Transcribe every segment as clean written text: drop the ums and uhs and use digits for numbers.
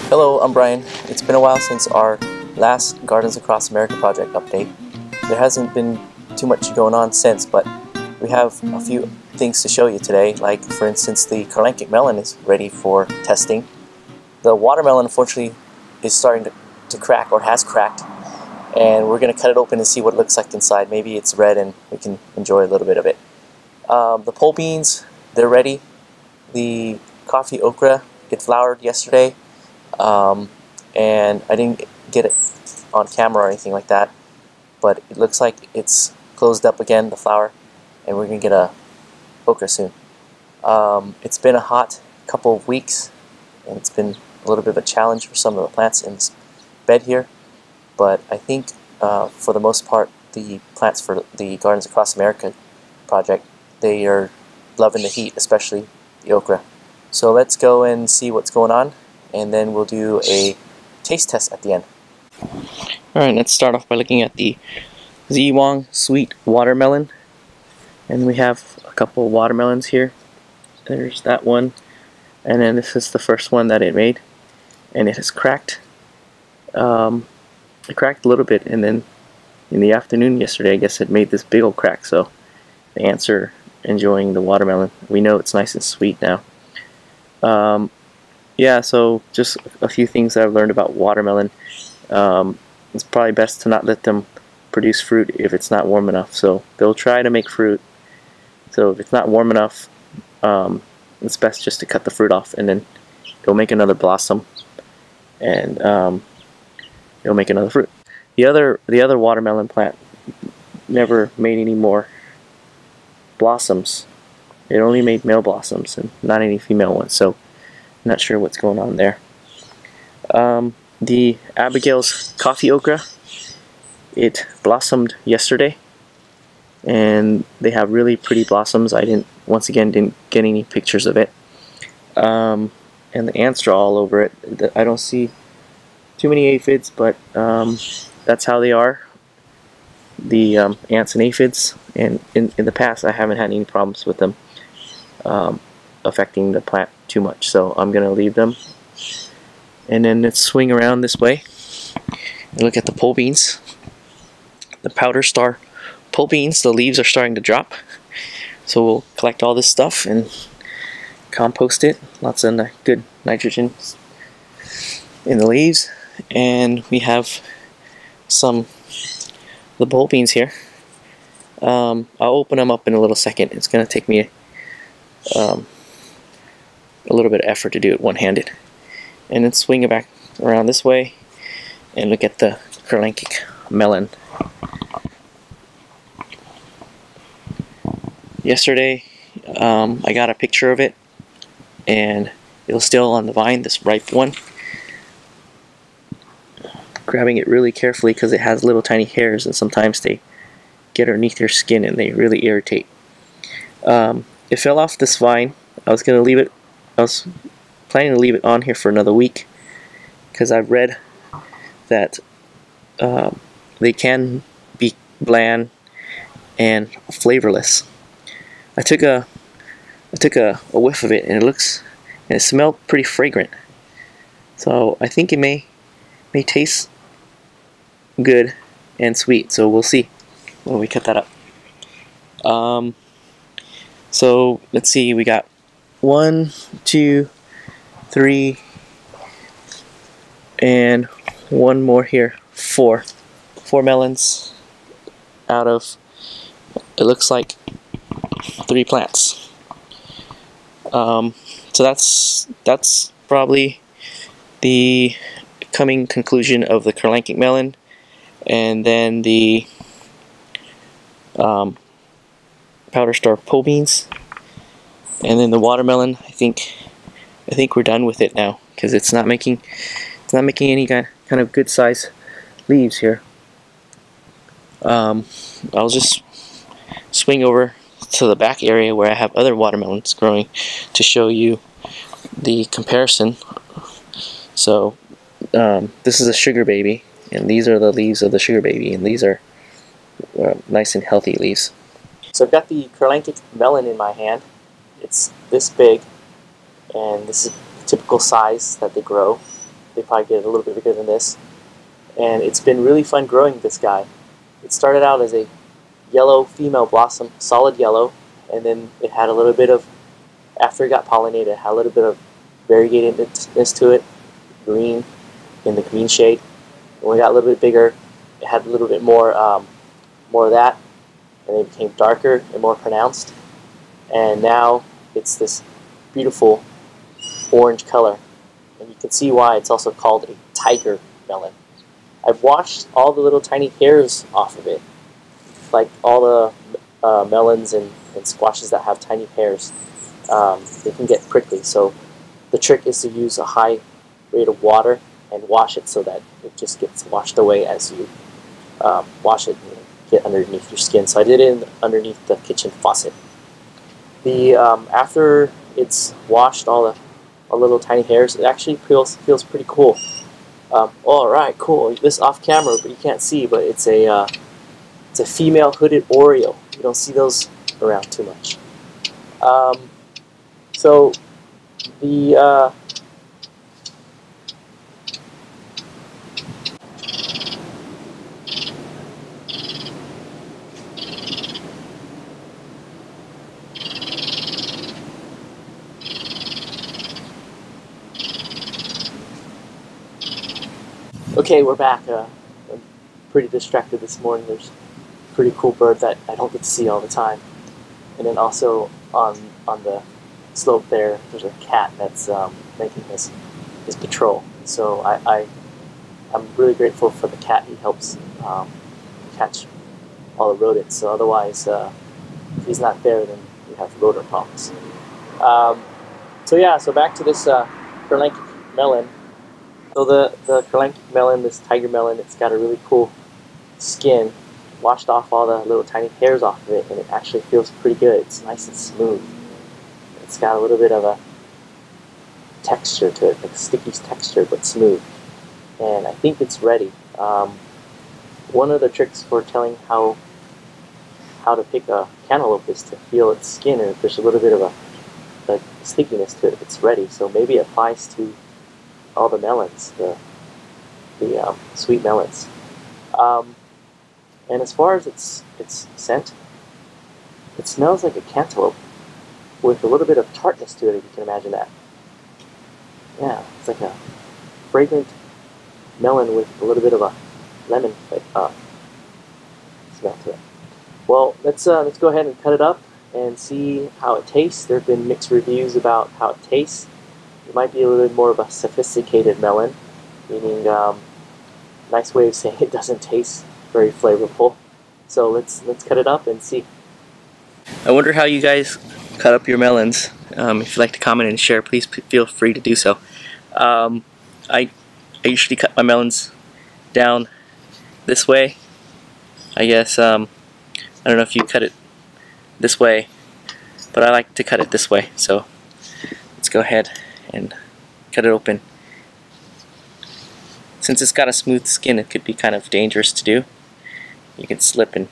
Hello, I'm Brian. It's been a while since our last Gardens Across America project update. There hasn't been too much going on since, but we have a few things to show you today. Like, for instance, the Kirlangic melon is ready for testing. The watermelon, unfortunately, is starting to crack, or has cracked, and we're going to cut it open and see what it looks like inside. Maybe it's red and we can enjoy a little bit of it. The pole beans, they're ready. The coffee okra, it flowered yesterday. And I didn't get it on camera or anything like that, but it looks like it's closed up again, the flower, and we're gonna get a okra soon. It's been a hot couple of weeks, and it's been a little bit of a challenge for some of the plants in this bed here, but I think for the most part the plants for the Gardens Across America project, they are loving the heat, especially the okra. So let's go and see what's going on, and then we'll do a taste test at the end. Alright, let's start off by looking at the Yixuan Sweet watermelon. And we have a couple of watermelons here. There's that one, and then this is the first one that it made, and it has cracked. It cracked a little bit, and then in the afternoon yesterday, I guess it made this big old crack, so the ants are enjoying the watermelon. We know it's nice and sweet now. Yeah, so just a few things that I've learned about watermelon. It's probably best to not let them produce fruit if it's not warm enough. So they'll try to make fruit. So if it's not warm enough, it's best just to cut the fruit off, and then it'll make another blossom, and it'll make another fruit. The other watermelon plant never made any more blossoms. It only made male blossoms and not any female ones. So not sure what's going on there. The Abigail's coffee okra, it blossomed yesterday, and they have really pretty blossoms. I once again didn't get any pictures of it. And the ants are all over it. I don't see too many aphids, but that's how they are. The ants and aphids, and in the past I haven't had any problems with them affecting the plant too much, so I'm gonna leave them. And then let's swing around this way and look at the pole beans. The powder star pole beans, the leaves are starting to drop, so we'll collect all this stuff and compost it. Lots of good nitrogen in the leaves. And we have the pole beans here. I'll open them up in a little second. It's gonna take me a little bit of effort to do it one-handed. And then swing it back around this way and look at the Kirlangic melon. Yesterday I got a picture of it, and it was still on the vine, this ripe one. Grabbing it really carefully because it has little tiny hairs, and sometimes they get underneath your skin and they really irritate. It fell off this vine. I was planning to leave it on here for another week because I've read that they can be bland and flavorless. I took a whiff of it, and it smelled pretty fragrant. So I think it may taste good and sweet. So we'll see when we cut that up. So let's see, we got 1, 2, 3, and one more here. 4 melons out of, it looks like 3 plants. So that's probably the coming conclusion of the Kirlangic melon, and then the powder star pole beans, and then the watermelon. I think we're done with it now because it's not making any kind of good size leaves here. I'll just swing over to the back area where I have other watermelons growing to show you the comparison. So this is a sugar baby, and these are the leaves of the sugar baby, and these are nice and healthy leaves. So I've got the Kirlangic melon in my hand. It's this big, and this is the typical size that they grow. They probably get a little bit bigger than this, and it's been really fun growing this guy. It started out as a yellow female blossom, solid yellow, and then it had a little bit of, after it got pollinated, it had a little bit of variegatedness to it, green, in the green shade. When it got a little bit bigger, it had a little bit more of that, and it became darker and more pronounced. And now it's this beautiful orange color, and you can see why it's also called a tiger melon. I've washed all the little tiny hairs off of it, like all the melons and squashes that have tiny hairs. They can get prickly, so the trick is to use a high rate of water and wash it so that it just gets washed away as you wash it and get underneath your skin. So I did it underneath the kitchen faucet. After it's washed all the little tiny hairs, it actually feels pretty cool. Alright, cool. This off camera, but you can't see, but it's a female hooded Oriole. You don't see those around too much. So the okay, we're back. I'm pretty distracted this morning. There's a pretty cool bird that I don't get to see all the time. And then also on the slope there's a cat that's making his patrol. So I'm really grateful for the cat. He helps catch all the rodents. So otherwise, if he's not there, then we have rodent problems. So yeah, so back to this Kirlangic melon. So the Kirlangic melon, this tiger melon, it's got a really cool skin. Washed off all the little tiny hairs off of it, and it actually feels pretty good. It's nice and smooth. It's got a little bit of a texture to it, like a sticky texture, but smooth. And I think it's ready. One of the tricks for telling how to pick a cantaloupe is to feel its skin, and if there's a little bit of a stickiness to it, it's ready. So maybe it applies to all the melons, the sweet melons. And as far as its scent, it smells like a cantaloupe with a little bit of tartness to it, if you can imagine that. Yeah, it's like a fragrant melon with a little bit of a lemon smell to it. Well, let's go ahead and cut it up and see how it tastes. There have been mixed reviews about how it tastes. It might be a little bit more of a sophisticated melon, meaning nice way of saying it doesn't taste very flavorful. So let's cut it up and see. I wonder how you guys cut up your melons. If you'd like to comment and share, please feel free to do so. I usually cut my melons down this way. I guess I don't know if you cut it this way, but I like to cut it this way. So let's go ahead and cut it open. Since it's got a smooth skin, it could be kind of dangerous to do. You can slip and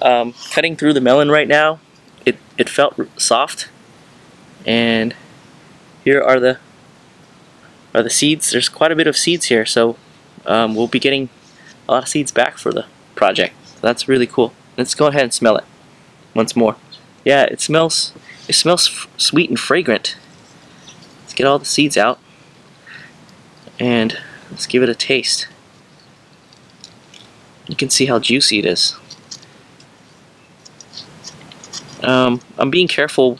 cutting through the melon right now, it felt soft, and here are the seeds. There's quite a bit of seeds here, so we'll be getting a lot of seeds back for the project. So that's really cool. Let's go ahead and smell it once more. Yeah, it smells sweet and fragrant. Let's get all the seeds out and let's give it a taste. You can see how juicy it is. I'm being careful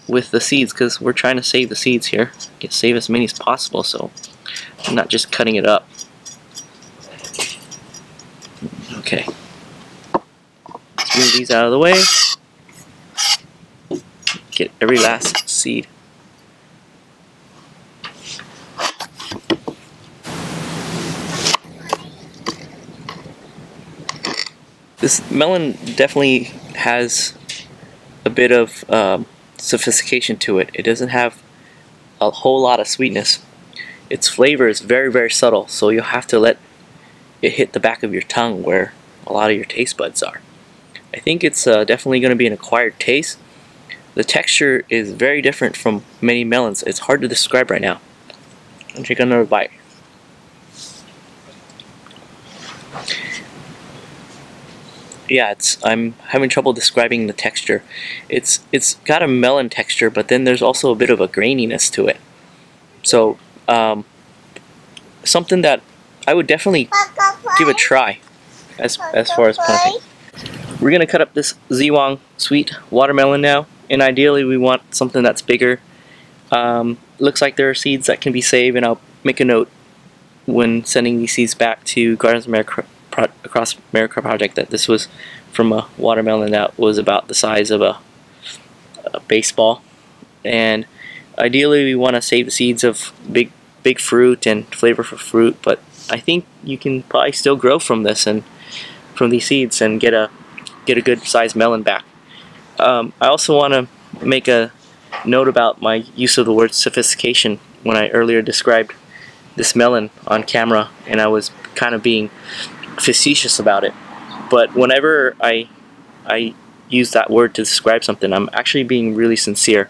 with the seeds because we're trying to save the seeds here. Save as many as possible, so I'm not just cutting it up. Okay. Let's move these out of the way. Get every last seed. This melon definitely has a bit of sophistication to it. It doesn't have a whole lot of sweetness. Its flavor is very, very subtle, so you'll have to let it hit the back of your tongue where a lot of your taste buds are. I think it's definitely going to be an acquired taste. the texture is very different from many melons. It's hard to describe right now. I'll take another bite. Yeah, I'm having trouble describing the texture. It's got a melon texture, but then there's also a bit of a graininess to it. So something that I would definitely give a try as far as planting. We're gonna cut up this Yixuan Sweet watermelon now, and ideally we want something that's bigger. Looks like there are seeds that can be saved, and I'll make a note when sending these seeds back to Gardens Across America project that this was from a watermelon that was about the size of a baseball. And ideally we want to save the seeds of big fruit and flavorful fruit, but I think you can probably still grow from this and from these seeds and get a good sized melon back. I also want to make a note about my use of the word sophistication when I earlier described this melon on camera, and I was kind of being facetious about it. But whenever I use that word to describe something, I'm actually being really sincere.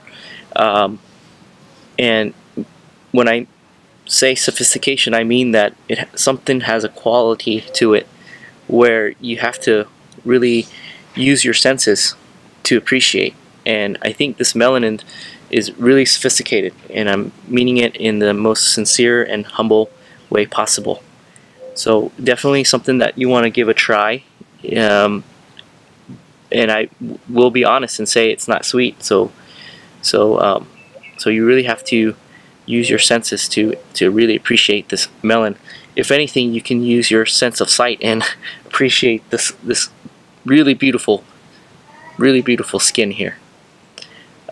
And when I say sophistication, I mean that something has a quality to it where you have to really use your senses to appreciate. And I think this melon is really sophisticated, and I'm meaning it in the most sincere and humble way possible. So definitely something that you want to give a try, and I will be honest and say it's not sweet. So you really have to use your senses to really appreciate this melon. If anything, you can use your sense of sight and appreciate this really beautiful skin here.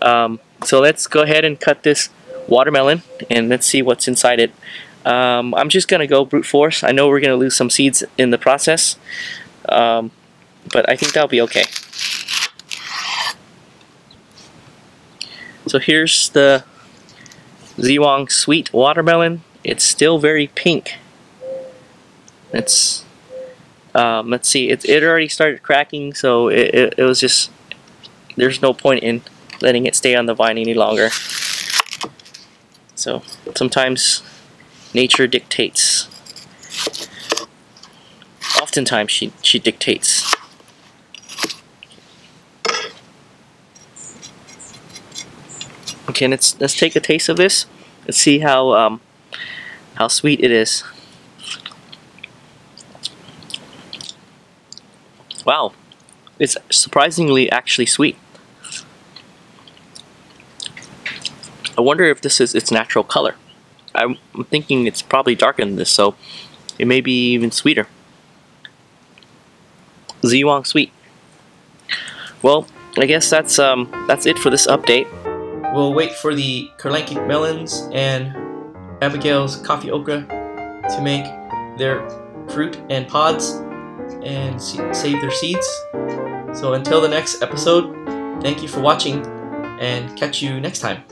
So let's go ahead and cut this watermelon and let's see what's inside it. I'm just gonna go brute force. I know we're gonna lose some seeds in the process, but I think that'll be okay. So here's the Yixuan Sweet watermelon. It's still very pink. Let's see. It already started cracking, so it was just, there's no point in letting it stay on the vine any longer. So sometimes nature dictates. Oftentimes she dictates. Okay, let's take a taste of this. Let's see how sweet it is. Wow, it's surprisingly actually sweet. I wonder if this is its natural color. I'm thinking it's probably darker than this, so it may be even sweeter. Yixuan Sweet. Well, I guess that's it for this update. We'll wait for the Kirlangic melons and Abigail's coffee okra to make their fruit and pods and save their seeds. So until the next episode, thank you for watching and catch you next time.